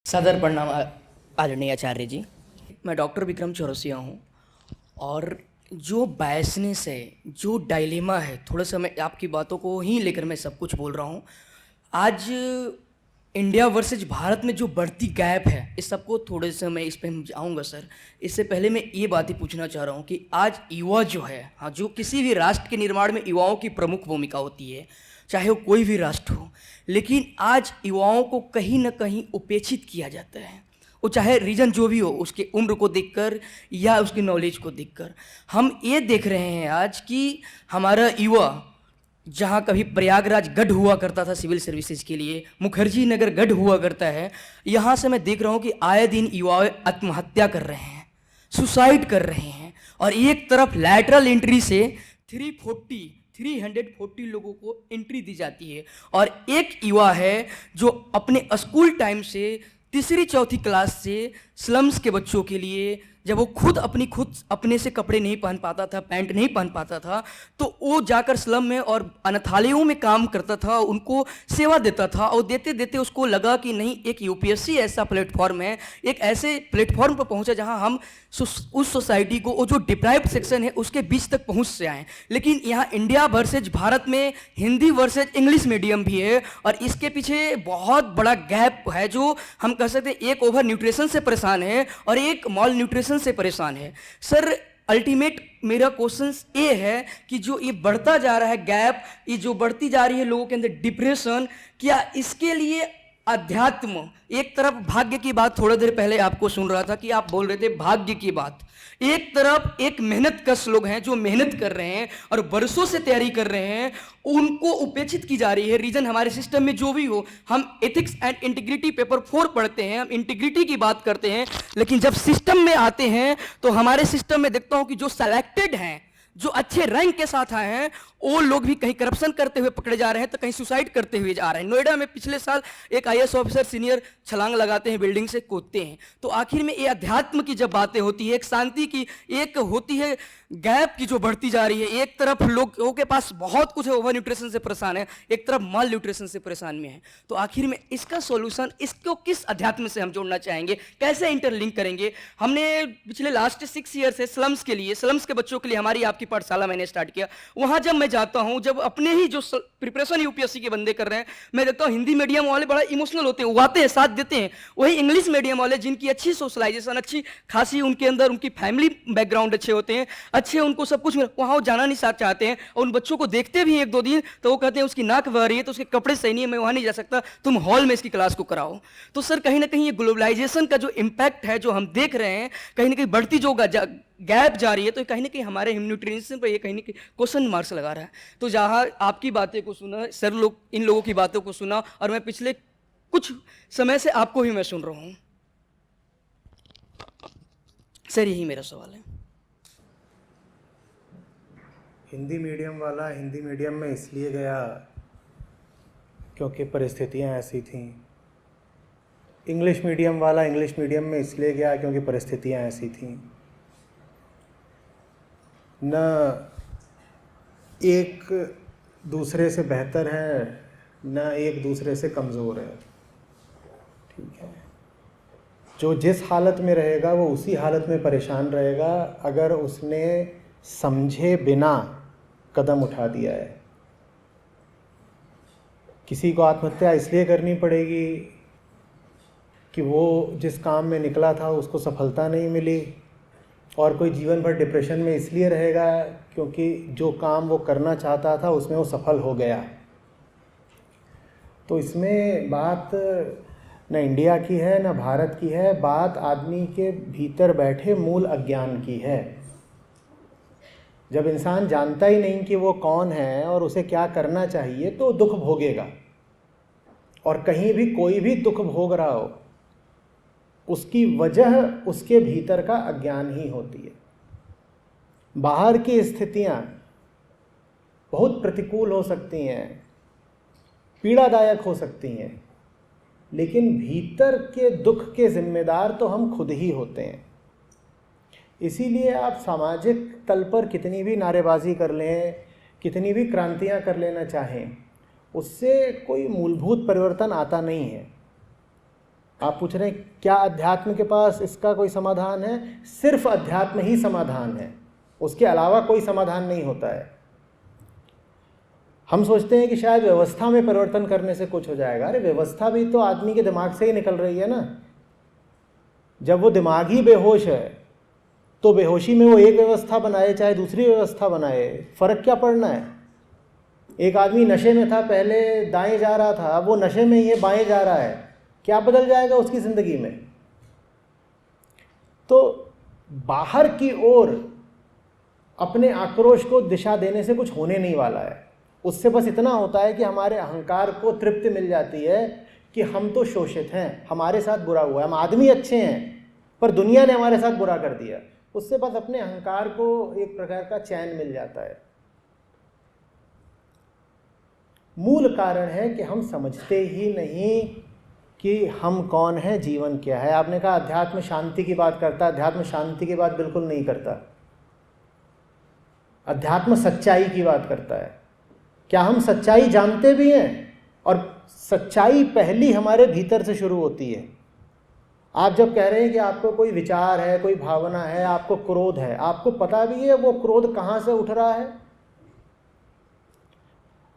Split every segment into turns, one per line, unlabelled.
सदर प्रणाम आदरणीय आचार्य जी। मैं डॉक्टर विक्रम चौरसिया हूँ और जो बायसनेस है, जो डायलेमा है, थोड़ा सा मैं आपकी बातों को ही लेकर मैं सब कुछ बोल रहा हूँ। आज इंडिया वर्सेज भारत में जो बढ़ती गैप है, इस सबको थोड़े से मैं इस पर आऊँगा सर। इससे पहले मैं ये बात ही पूछना चाह रहा हूँ कि आज युवा जो है, हाँ, जो किसी भी राष्ट्र के निर्माण में युवाओं की प्रमुख भूमिका होती है, चाहे वो कोई भी राष्ट्र हो, लेकिन आज युवाओं को कहीं ना कहीं उपेक्षित किया जाता है। वो चाहे रीजन जो भी हो, उसके उम्र को देखकर या उसकी नॉलेज को देखकर। हम ये देख रहे हैं आज कि हमारा युवा, जहाँ कभी प्रयागराज गढ़ हुआ करता था सिविल सर्विसेज के लिए, मुखर्जी नगर गढ़ हुआ करता है, यहाँ से मैं देख रहा हूँ कि आए दिन युवा आत्महत्या कर रहे हैं, सुसाइड कर रहे हैं। और एक तरफ लैटरल एंट्री से 340 लोगों को एंट्री दी जाती है। और एक युवा है जो अपने स्कूल टाइम से तीसरी चौथी क्लास से स्लम्स के बच्चों के लिए, जब वो खुद अपने से कपड़े नहीं पहन पाता था, पैंट नहीं पहन पाता था, तो वो जाकर स्लम में और अनाथालयों में काम करता था, उनको सेवा देता था। और देते देते उसको लगा कि नहीं, एक यूपीएससी ऐसा प्लेटफॉर्म है, एक ऐसे प्लेटफॉर्म पर पहुंचा जहां हम उस सोसाइटी को, वो जो डिप्राइव्ड सेक्शन है, उसके बीच तक पहुंच से आए। लेकिन यहाँ इंडिया वर्सेज भारत में हिंदी वर्सेज इंग्लिश मीडियम भी है, और इसके पीछे बहुत बड़ा गैप है, जो हम कह सकते हैं एक ओवर न्यूट्रिशन से परेशान है और एक मॉल न्यूट्रिशन से परेशान है। सर, अल्टीमेट मेरा क्वेश्चन ये है कि जो ये बढ़ता जा रहा है गैप, ये जो बढ़ती जा रही है लोगों के अंदर डिप्रेशन, क्या इसके लिए अध्यात्म, एक तरफ भाग्य की बात, थोड़ा देर पहले आपको सुन रहा था कि आप बोल रहे थे भाग्य की बात, एक तरफ एक मेहनत कश लोग हैं जो मेहनत कर रहे हैं और बरसों से तैयारी कर रहे हैं, उनको उपेक्षित की जा रही है। रीजन हमारे सिस्टम में जो भी हो, हम एथिक्स एंड इंटीग्रिटी पेपर 4 पढ़ते हैं, हम इंटीग्रिटी की बात करते हैं, लेकिन जब सिस्टम में आते हैं तो हमारे सिस्टम में देखता हूं कि जो सेलेक्टेड हैं, जो अच्छे रैंक के साथ आए हैं, वो लोग भी कहीं करप्शन करते हुए पकड़े जा रहे हैं, तो कहीं सुसाइड करते हुए जा रहे हैं। नोएडा में पिछले साल एक आईएएस ऑफिसर सीनियर छलांग लगाते हैं, बिल्डिंग से कूदते हैं। तो आखिर में ये अध्यात्म की जब बातें होती है, एक शांति की, एक होती है गैप की जो बढ़ती जा रही है। एक तरफ लोगों के पास बहुत कुछ है, ओवर न्यूट्रिशन से परेशान है, एक तरफ माल न्यूट्रिशन से परेशान में है। तो आखिर में इसका सॉल्यूशन, इसको किस अध्यात्म से हम जोड़ना चाहेंगे, कैसे इंटरलिंक करेंगे? हमने पिछले लास्ट 6 ईयर से स्लम्स के लिए, स्लम्स के बच्चों के लिए हमारी आपकी पाठशाला मैंने स्टार्ट किया। वहां जब मैं जाता हूं, जब अपने ही जो प्रिपरेशन यूपीएससी के बंदे कर रहे हैं, मैं देखता हूं हिंदी मीडियम वाले बड़ा इमोशनल होते हैं, वो आते हैं, साथ देते हैं। वही इंग्लिश मीडियम वाले, जिनकी अच्छी सोशलाइजेशन, अच्छी खासी उनके अंदर उनकी फैमिली बैकग्राउंड अच्छे होते हैं, अच्छे उनको सब कुछ, वहां वो जाना नहीं चाहते हैं। और उन बच्चों को देखते भी 1-2 दिन तो वो कहते हैं उसकी नाक बह रही है, तो उसके कपड़े सही नहीं है, मैं वहां नहीं जा सकता, तुम हॉल में इसकी क्लास को कराओ। तो सर, कहीं ना कहीं ये ग्लोबलाइजेशन का जो इम्पैक्ट है, जो हम देख रहे हैं, कहीं ना कहीं बढ़ती जो गैप जा रही है, तो कहीं ना कहीं हमारे न्यूट्रिशन पर ये कहीं ना कहीं क्वेश्चन मार्क्स लगा रहा है। तो जहाँ आपकी बातें को सुना, सर लोग इन लोगों की बातों को सुना, और मैं पिछले कुछ समय से आपको ही मैं सुन रहा हूँ। सर, यही मेरा सवाल है।
हिंदी मीडियम वाला हिंदी मीडियम में इसलिए गया क्योंकि परिस्थितियां ऐसी थीं। इंग्लिश मीडियम वाला इंग्लिश मीडियम में इसलिए गया क्योंकि परिस्थितियां ऐसी थीं। न एक दूसरे से बेहतर है, न एक दूसरे से कमज़ोर है। ठीक है, जो जिस हालत में रहेगा वो उसी हालत में परेशान रहेगा अगर उसने समझे बिना कदम उठा दिया है। किसी को आत्महत्या इसलिए करनी पड़ेगी कि वो जिस काम में निकला था उसको सफलता नहीं मिली, और कोई जीवन भर डिप्रेशन में इसलिए रहेगा क्योंकि जो काम वो करना चाहता था उसमें वो सफल हो गया। तो इसमें बात न इंडिया की है न भारत की है, बात आदमी के भीतर बैठे मूल अज्ञान की है। जब इंसान जानता ही नहीं कि वो कौन है और उसे क्या करना चाहिए, तो दुख भोगेगा। और कहीं भी कोई भी दुख भोग रहा हो, उसकी वजह उसके भीतर का अज्ञान ही होती है। बाहर की स्थितियां बहुत प्रतिकूल हो सकती हैं, पीड़ादायक हो सकती हैं, लेकिन भीतर के दुख के जिम्मेदार तो हम खुद ही होते हैं। इसीलिए आप सामाजिक तल पर कितनी भी नारेबाजी कर लें, कितनी भी क्रांतियां कर लेना चाहें, उससे कोई मूलभूत परिवर्तन आता नहीं है। आप पूछ रहे हैं क्या अध्यात्म के पास इसका कोई समाधान है? सिर्फ अध्यात्म ही समाधान है, उसके अलावा कोई समाधान नहीं होता है। हम सोचते हैं कि शायद व्यवस्था में परिवर्तन करने से कुछ हो जाएगा। अरे व्यवस्था भी तो आदमी के दिमाग से ही निकल रही है ना। जब वो दिमाग ही बेहोश है तो बेहोशी में वो एक व्यवस्था बनाए चाहे दूसरी व्यवस्था बनाए, फर्क क्या पड़ना है? एक आदमी नशे में था, पहले दाएं जा रहा था, अब वो नशे में ही है, बाएं जा रहा है, क्या बदल जाएगा उसकी ज़िंदगी में? तो बाहर की ओर अपने आक्रोश को दिशा देने से कुछ होने नहीं वाला है। उससे बस इतना होता है कि हमारे अहंकार को तृप्ति मिल जाती है कि हम तो शोषित हैं, हमारे साथ बुरा हुआ है, हम आदमी अच्छे हैं पर दुनिया ने हमारे साथ बुरा कर दिया। उससे बस अपने अहंकार को एक प्रकार का चैन मिल जाता है। मूल कारण है कि हम समझते ही नहीं कि हम कौन हैं, जीवन क्या है। आपने कहा अध्यात्म शांति की बात करता है, अध्यात्म शांति की बात बिल्कुल नहीं करता। अध्यात्म सच्चाई की बात करता है। क्या हम सच्चाई जानते भी हैं? और सच्चाई पहली हमारे भीतर से शुरू होती है। आप जब कह रहे हैं कि आपको कोई विचार है, कोई भावना है, आपको क्रोध है, आपको पता भी है वो क्रोध कहाँ से उठ रहा है?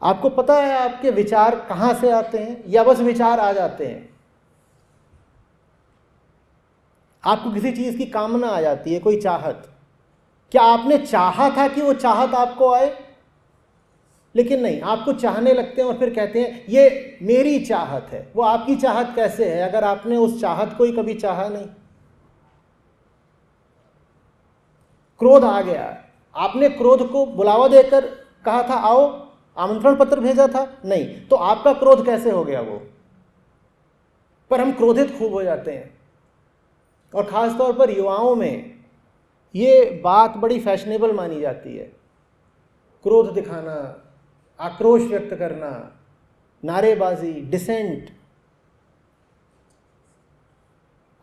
आपको पता है आपके विचार कहाँ से आते हैं या बस विचार आ जाते हैं? आपको किसी चीज़ की कामना आ जाती है, कोई चाहत, क्या आपने चाहा था कि वो चाहत आपको आए? लेकिन नहीं, आपको चाहने लगते हैं और फिर कहते हैं ये मेरी चाहत है। वो आपकी चाहत कैसे है अगर आपने उस चाहत को ही कभी चाहा नहीं? क्रोध आ गया, आपने क्रोध को बुलावा देकर कहा था आओ, आमंत्रण पत्र भेजा था? नहीं, तो आपका क्रोध कैसे हो गया वो? पर हम क्रोधित खूब हो जाते हैं और ख़ास तौर पर युवाओं में ये बात बड़ी फैशनेबल मानी जाती है। क्रोध दिखाना, आक्रोश व्यक्त करना, नारेबाजी, डिसेंट।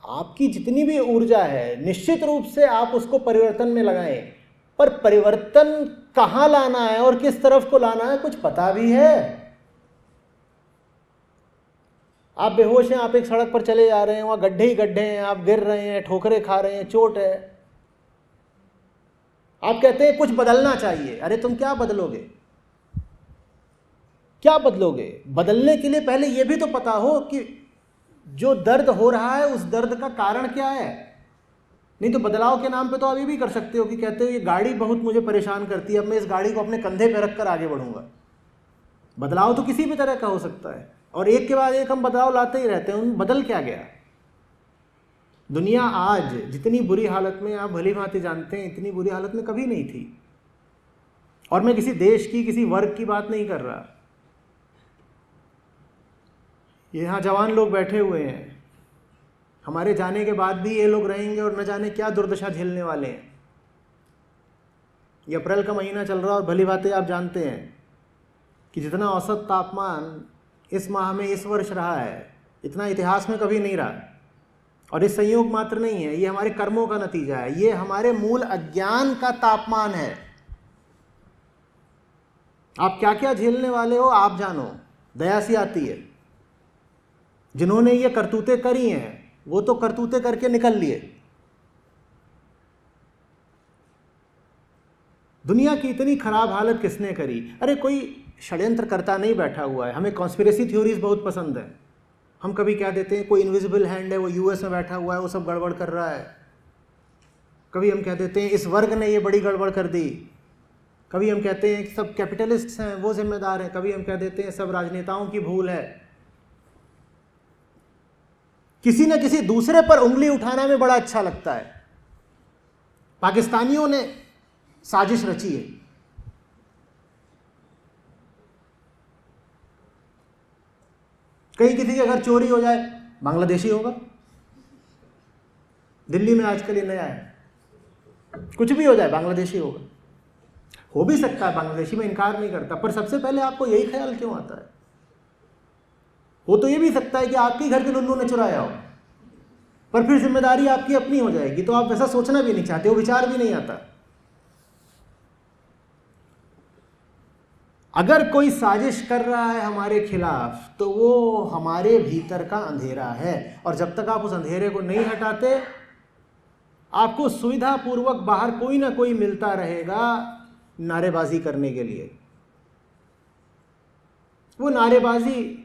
आपकी जितनी भी ऊर्जा है निश्चित रूप से आप उसको परिवर्तन में लगाएं, पर परिवर्तन कहाँ लाना है और किस तरफ को लाना है कुछ पता भी है? आप बेहोश हैं, आप एक सड़क पर चले जा रहे हैं, वहाँ गड्ढे ही गड्ढे हैं, आप गिर रहे हैं, ठोकरें खा रहे हैं, चोट है, आप कहते हैं कुछ बदलना चाहिए। अरे तुम क्या बदलोगे? क्या बदलोगे? बदलने के लिए पहले यह भी तो पता हो कि जो दर्द हो रहा है उस दर्द का कारण क्या है। नहीं तो बदलाव के नाम पे तो आप ये भी कर सकते हो कि कहते हो ये गाड़ी बहुत मुझे परेशान करती है, अब मैं इस गाड़ी को अपने कंधे पे रखकर आगे बढ़ूंगा। बदलाव तो किसी भी तरह का हो सकता है और एक के बाद एक हम बदलाव लाते ही रहते हैं। उन बदल क्या गया? दुनिया आज जितनी बुरी हालत में, आप भली भांति जानते हैं, इतनी बुरी हालत में कभी नहीं थी। और मैं किसी देश की, किसी वर्ग की बात नहीं कर रहा। यहाँ जवान लोग बैठे हुए हैं, हमारे जाने के बाद भी ये लोग रहेंगे और न जाने क्या दुर्दशा झेलने वाले हैं। ये अप्रैल का महीना चल रहा है और भली बातें आप जानते हैं कि जितना औसत तापमान इस माह में इस वर्ष रहा है, इतना इतिहास में कभी नहीं रहा। और ये संयोग मात्र नहीं है, ये हमारे कर्मों का नतीजा है, ये हमारे मूल अज्ञान का तापमान है। आप क्या क्या झेलने वाले हो आप जानो। दया सी आती है। जिन्होंने ये करतूतें करी हैं वो तो करतूतें करके निकल लिए। दुनिया की इतनी खराब हालत किसने करी? अरे कोई षड्यंत्रकर्ता नहीं बैठा हुआ है। हमें कॉन्स्पिरेसी थ्योरीज बहुत पसंद है। हम कभी क्या देते हैं, कोई इनविजिबल हैंड है, वो यूएस में बैठा हुआ है, वो सब गड़बड़ कर रहा है। कभी हम कह देते हैं इस वर्ग ने ये बड़ी गड़बड़ कर दी। कभी हम कहते हैं सब कैपिटलिस्ट्स हैं, वो जिम्मेदार हैं। कभी हम कह देते हैं सब राजनेताओं की भूल है। किसी न किसी दूसरे पर उंगली उठाना में बड़ा अच्छा लगता है। पाकिस्तानियों ने साजिश रची है। कहीं किसी के घर चोरी हो जाए, बांग्लादेशी होगा। दिल्ली में आजकल ये नया है, कुछ भी हो जाए बांग्लादेशी होगा। हो भी सकता है बांग्लादेशी, में इनकार नहीं करता, पर सबसे पहले आपको यही ख्याल क्यों आता है? हो तो ये भी सकता है कि आपके घर के लुल्लू ने चुराया हो, पर फिर जिम्मेदारी आपकी अपनी हो जाएगी, तो आप वैसा सोचना भी नहीं चाहते, वो विचार भी नहीं आता। अगर कोई साजिश कर रहा है हमारे खिलाफ तो वो हमारे भीतर का अंधेरा है, और जब तक आप उस अंधेरे को नहीं हटाते आपको सुविधापूर्वक बाहर कोई ना कोई मिलता रहेगा नारेबाजी करने के लिए। वो नारेबाजी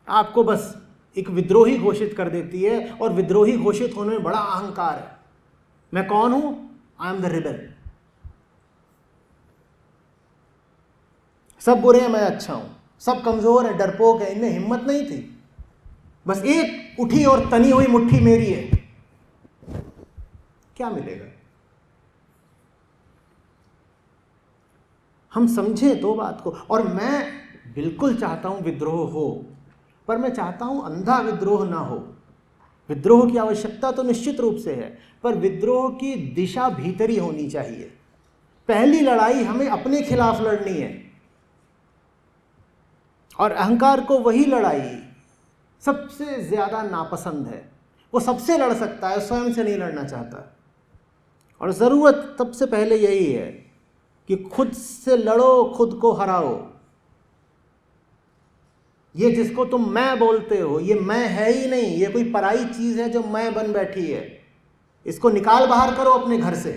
आपको बस एक विद्रोही घोषित कर देती है, और विद्रोही घोषित होने में बड़ा अहंकार है। मैं कौन हूं? I am the rebel. सब बुरे हैं, मैं अच्छा हूं। सब कमजोर है, डरपोक है, इनमें हिम्मत नहीं थी। बस एक उठी और तनी हुई मुट्ठी मेरी है। क्या मिलेगा? हम समझे तो बात को। और मैं बिल्कुल चाहता हूं विद्रोह हो, पर मैं चाहता हूं अंधा विद्रोह ना हो। विद्रोह की आवश्यकता तो निश्चित रूप से है, पर विद्रोह की दिशा भीतरी होनी चाहिए। पहली लड़ाई हमें अपने खिलाफ लड़नी है, और अहंकार को वही लड़ाई सबसे ज्यादा नापसंद है। वो सबसे लड़ सकता है, स्वयं से नहीं लड़ना चाहता। और जरूरत सबसे पहले यही है कि खुद से लड़ो, खुद को हराओ। ये जिसको तुम मैं बोलते हो, ये मैं है ही नहीं, ये कोई पराई चीज है जो मैं बन बैठी है। इसको निकाल बाहर करो अपने घर से।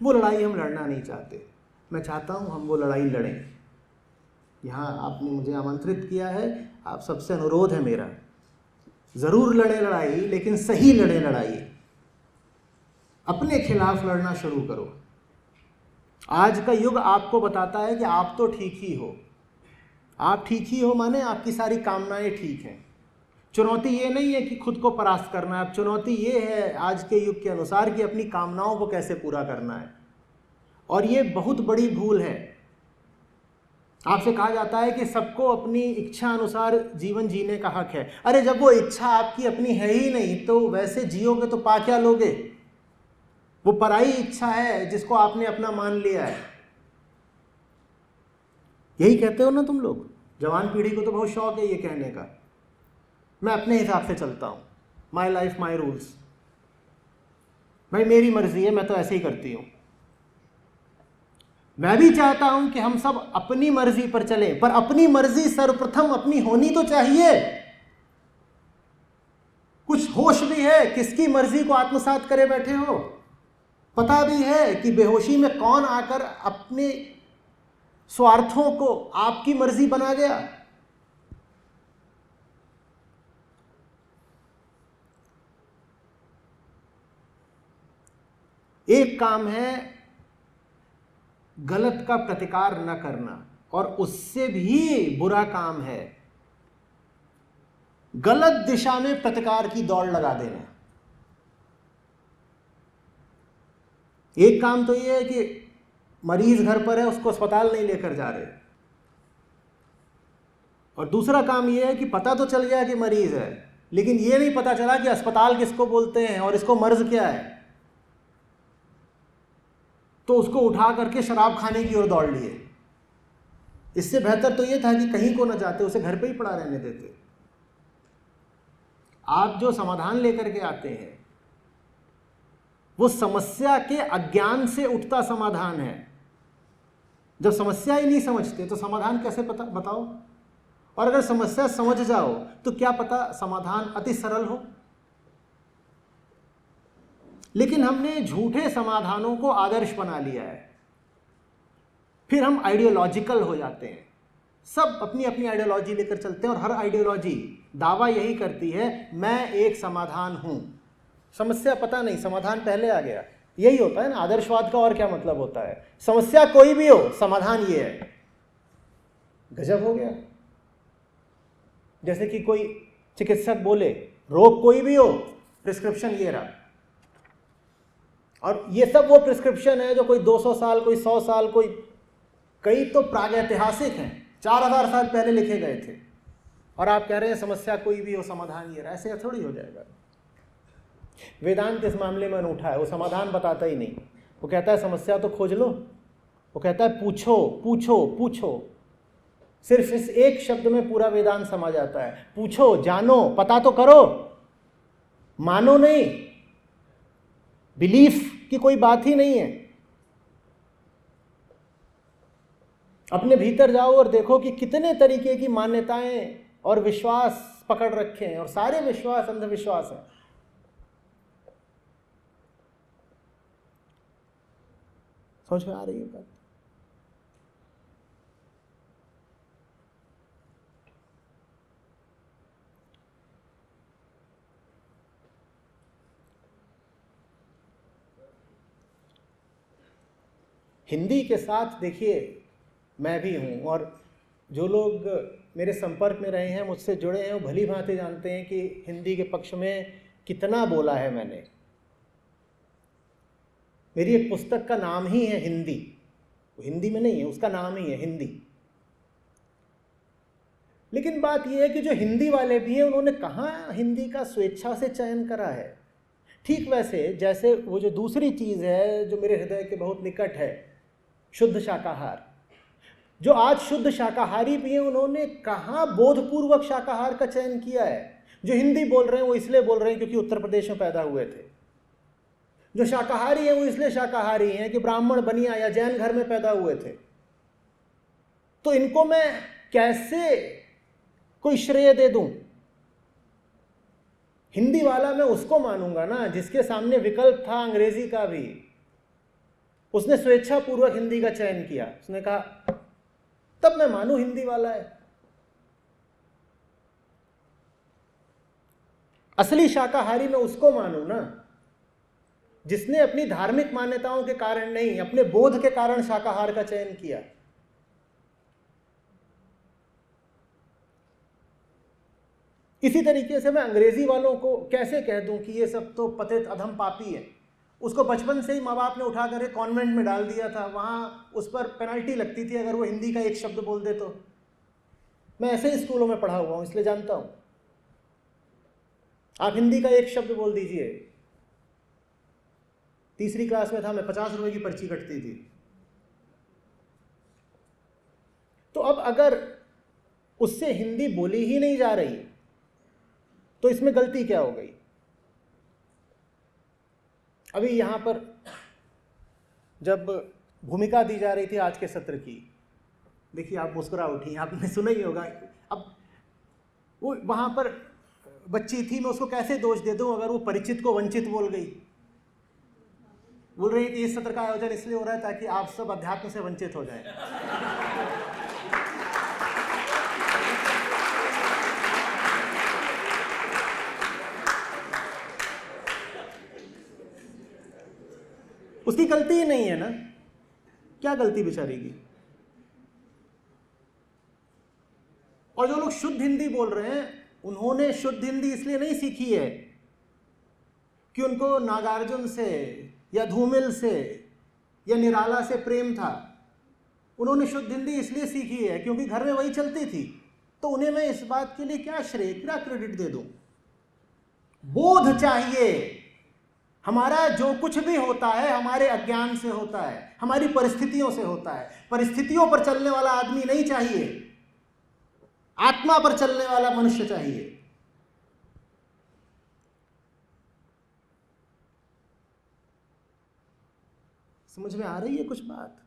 वो लड़ाई हम लड़ना नहीं चाहते। मैं चाहता हूं हम वो लड़ाई लड़ें। यहां आपने मुझे आमंत्रित किया है, आप सबसे अनुरोध है मेरा, जरूर लड़े लड़ाई, लेकिन सही लड़े लड़ाई। अपने खिलाफ लड़ना शुरू करो। आज का युग आपको बताता है कि आप तो ठीक ही हो। आप ठीक ही हो माने आपकी सारी कामनाएं ठीक हैं। चुनौती ये नहीं है कि खुद को परास्त करना है, अब चुनौती ये है आज के युग के अनुसार कि अपनी कामनाओं को कैसे पूरा करना है। और ये बहुत बड़ी भूल है। आपसे कहा जाता है कि सबको अपनी इच्छा अनुसार जीवन जीने का हक है। अरे जब वो इच्छा आपकी अपनी है ही नहीं तो वैसे जियोगे तो पा क्या लोगे? वो पराई इच्छा है जिसको आपने अपना मान लिया है। यही कहते हो ना तुम लोग। जवान पीढ़ी को तो बहुत शौक है ये कहने का, मैं अपने हिसाब से चलता हूं, माई लाइफ माई रूल्स। भाई मेरी मर्जी है, मैं तो ऐसे ही करती हूं। मैं भी चाहता हूं कि हम सब अपनी मर्जी पर चलें, पर अपनी मर्जी सर्वप्रथम अपनी होनी तो चाहिए। कुछ होश भी है, किसकी मर्जी को आत्मसात करे बैठे हो। पता भी है कि बेहोशी में कौन आकर अपने स्वार्थों को आपकी मर्जी बना गया। एक काम है गलत का प्रतिकार न करना, और उससे भी बुरा काम है गलत दिशा में प्रतिकार की दौड़ लगा देना। एक काम तो यह है कि मरीज घर पर है, उसको अस्पताल नहीं लेकर जा रहे, और दूसरा काम यह है कि पता तो चल गया कि मरीज है, लेकिन यह नहीं पता चला कि अस्पताल किसको बोलते हैं और इसको मर्ज क्या है। तो उसको उठा करके शराब खाने की ओर दौड़ लिए। इससे बेहतर तो यह था कि कहीं को न जाते, उसे घर पे ही पड़ा रहने देते। आप जो समाधान लेकर के आते हैं वो समस्या के अज्ञान से उठता समाधान है। जब समस्या ही नहीं समझते तो समाधान कैसे पता बताओ। और अगर समस्या समझ जाओ तो क्या पता समाधान अति सरल हो। लेकिन हमने झूठे समाधानों को आदर्श बना लिया है, फिर हम आइडियोलॉजिकल हो जाते हैं। सब अपनी अपनी आइडियोलॉजी लेकर चलते हैं, और हर आइडियोलॉजी दावा यही करती है मैं एक समाधान हूं। समस्या पता नहीं, समाधान पहले आ गया। यही होता है ना आदर्शवाद का। और क्या मतलब होता है? समस्या कोई भी हो, समाधान ये है। गजब हो गया। जैसे कि कोई चिकित्सक बोले रोग कोई भी हो, प्रिस्क्रिप्शन ये रहा। और ये सब वो प्रिस्क्रिप्शन है जो कोई 200 साल, कोई 100 साल, कोई कई तो प्रागैतिहासिक हैं, 4000 साल पहले लिखे गए थे। और आप कह रहे हैं समस्या कोई भी हो, समाधान ये रहा। ऐसे थोड़ी हो जाएगा। वेदांत इस मामले में अनूठा है, वो समाधान बताता ही नहीं। वो कहता है समस्या तो खोज लो। वो कहता है पूछो पूछो पूछो। सिर्फ इस एक शब्द में पूरा वेदांत समा जाता है। पूछो, जानो, पता तो करो, मानो नहीं। बिलीफ की कोई बात ही नहीं है। अपने भीतर जाओ और देखो कि कितने तरीके की मान्यताएं और विश्वास पकड़ रखे हैं, और सारे विश्वास अंधविश्वास हैं। समझ में आ रही है बात? हिंदी के साथ देखिए मैं भी हूँ, और जो लोग मेरे संपर्क में रहे हैं, मुझसे जुड़े हैं, वो भली भांति जानते हैं कि हिंदी के पक्ष में कितना बोला है मैंने। मेरी एक पुस्तक का नाम ही है हिंदी, वो हिंदी में नहीं है, उसका नाम ही है हिंदी। लेकिन बात यह है कि जो हिंदी वाले भी हैं, उन्होंने कहाँ हिंदी का स्वेच्छा से चयन करा है। ठीक वैसे जैसे वो जो दूसरी चीज़ है जो मेरे हृदय के बहुत निकट है, शुद्ध शाकाहार। जो आज शुद्ध शाकाहारी भी हैं, उन्होंने कहाँ बोधपूर्वक शाकाहार का चयन किया है। जो हिंदी बोल रहे हैं वो इसलिए बोल रहे हैं क्योंकि उत्तर प्रदेश में पैदा हुए थे। जो शाकाहारी हैं वो इसलिए शाकाहारी हैं कि ब्राह्मण बनिया या जैन घर में पैदा हुए थे। तो इनको मैं कैसे कोई श्रेय दे दूं? हिंदी वाला मैं उसको मानूंगा ना जिसके सामने विकल्प था अंग्रेजी का भी। उसने स्वेच्छापूर्वक हिंदी का चयन किया, उसने कहा तब मैं मानूं हिंदी वाला है। असली शाकाहारी मैं उसको मानूं ना जिसने अपनी धार्मिक मान्यताओं के कारण नहीं, अपने बोध के कारण शाकाहार का चयन किया। इसी तरीके से मैं अंग्रेजी वालों को कैसे कह दूं कि ये सब तो पतित अधम पापी है। उसको बचपन से ही माँ बाप ने उठा कर कॉन्वेंट में डाल दिया था, वहाँ उस पर पेनल्टी लगती थी अगर वो हिंदी का एक शब्द बोल दे तो। मैं ऐसे ही स्कूलों में पढ़ा हुआ हूँ, इसलिए जानता हूँ। आप हिंदी का एक शब्द बोल दीजिए, तीसरी क्लास में था मैं, 50 रुपए की पर्ची कटती थी। तो अब अगर उससे हिंदी बोली ही नहीं जा रही तो इसमें गलती क्या हो गई? अभी यहाँ पर जब भूमिका दी जा रही थी आज के सत्र की, देखिए आप मुस्कुरा उठी, आपने सुना ही होगा। अब वो वहाँ पर बच्ची थी, मैं उसको कैसे दोष दे दूँ अगर वो परिचित को वंचित बोल गई। बोल रही है कि इस सत्र का आयोजन इसलिए हो रहा है ताकि आप सब अध्यात्म से वंचित हो जाए। उसकी गलती ही नहीं है ना, क्या गलती बेचारी की? और जो लोग शुद्ध हिंदी बोल रहे हैं, उन्होंने शुद्ध हिंदी इसलिए नहीं सीखी है कि उनको नागार्जुन से या धूमिल से या निराला से प्रेम था। उन्होंने शुद्ध हिंदी इसलिए सीखी है क्योंकि घर में वही चलती थी। तो उन्हें मैं इस बात के लिए क्या श्रेय, क्या क्रेडिट दे दूं? बोध चाहिए। हमारा जो कुछ भी होता है हमारे अज्ञान से होता है, हमारी परिस्थितियों से होता है। परिस्थितियों पर चलने वाला आदमी नहीं चाहिए, आत्मा पर चलने वाला मनुष्य चाहिए। समझ में आ रही है कुछ बात?